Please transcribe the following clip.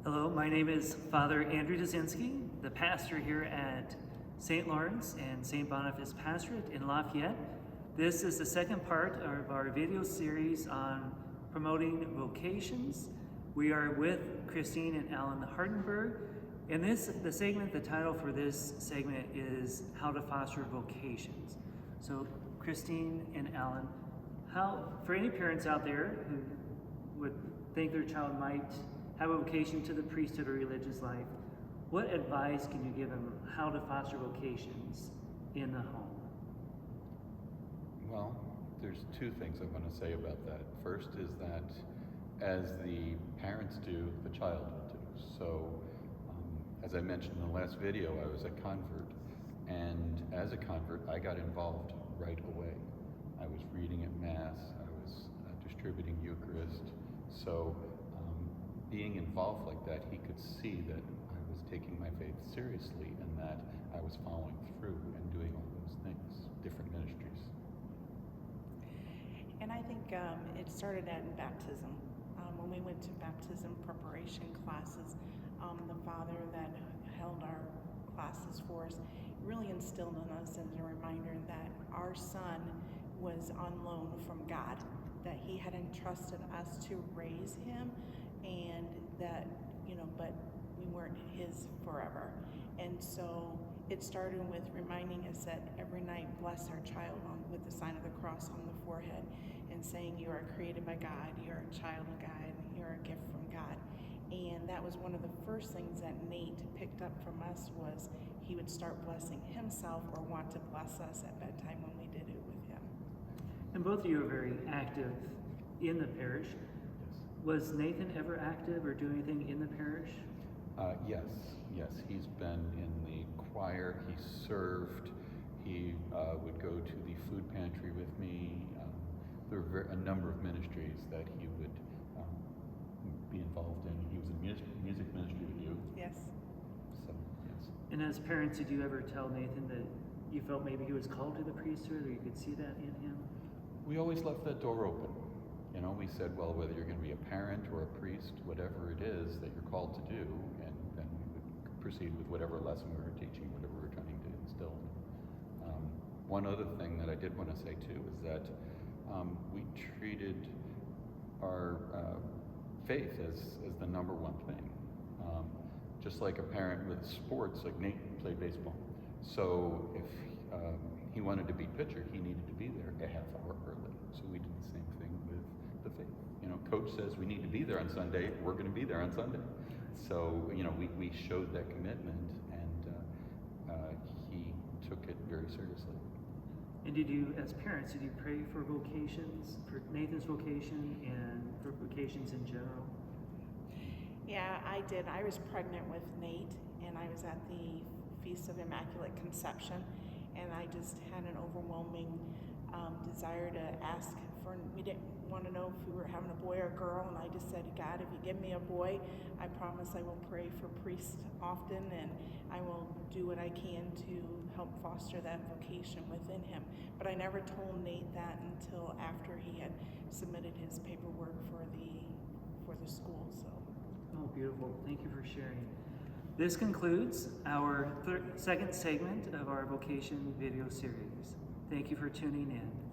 Hello, my name is Father Andrew Dudzinski, the pastor here at St. Lawrence and St. Boniface Pastorate in Lafayette. This is the second part of our video series on promoting vocations. We are with Christine and Alan Hardenburg. And the segment, the title for this segment is How to Foster Vocations. So Christine and Alan, for any parents out there who would think their child might have a vocation to the priesthood or religious life, what advice can you give them how to foster vocations in the home? Well, there's two things I want to say about that. First is that as the parents do, the child will do. So, as I mentioned in the last video, I was a convert, and as a convert, I got involved right away. I was reading at Mass, I was distributing Eucharist, so being involved like that, he could see that I was taking my faith seriously and that I was following through and doing all those things, different ministries. And I think it started at baptism. When we went to baptism preparation classes, the father that held our classes for us really instilled in us as a reminder that our son was on loan from God, that he had entrusted us to raise him, and that, but we weren't his forever. And so it started with reminding us that every night, bless our child with the sign of the cross on the forehead, and saying you are created by God, you're a child of God, you're a gift from God. And that was one of the first things that Nate picked up from us, was he would start blessing himself or want to bless us at bedtime when we did it with him. And both of you are very active in the parish. Was Nathan ever active or doing anything in the parish? Yes. He's been in the choir. He served. He would go to the food pantry with me. There were a number of ministries that he would be involved in. He was in music ministry with you. Yes. So, yes. And as parents, did you ever tell Nathan that you felt maybe he was called to the priesthood, or you could see that in him? We always left that door open. We said, well, whether you're going to be a parent or a priest, whatever it is that you're called to do, and then we would proceed with whatever lesson we were teaching, whatever we were trying to instill. One other thing that I did want to say too is that we treated our faith as the number one thing. Just like a parent with sports, like Nate played baseball. So if he wanted to be pitcher, he needed to be there a half hour early. So we did the same thing with the faith. Coach says we need to be there on Sunday, we're going to be there on Sunday. So, we showed that commitment, and he took it very seriously. And did you, as parents, did you pray for vocations, for Nathan's vocation and for vocations in general? Yeah, I did. I was pregnant with Nate, and I was at the Feast of Immaculate Conception, and I just had an overwhelming desire to ask for, we didn't want to know if we were having a boy or a girl, and I just said, God, if you give me a boy, I promise I will pray for priests often, and I will do what I can to help foster that vocation within him. But I never told Nate that until after he had submitted his paperwork for the school. So. Oh, beautiful. Thank you for sharing. This concludes our second segment of our vocation video series. Thank you for tuning in.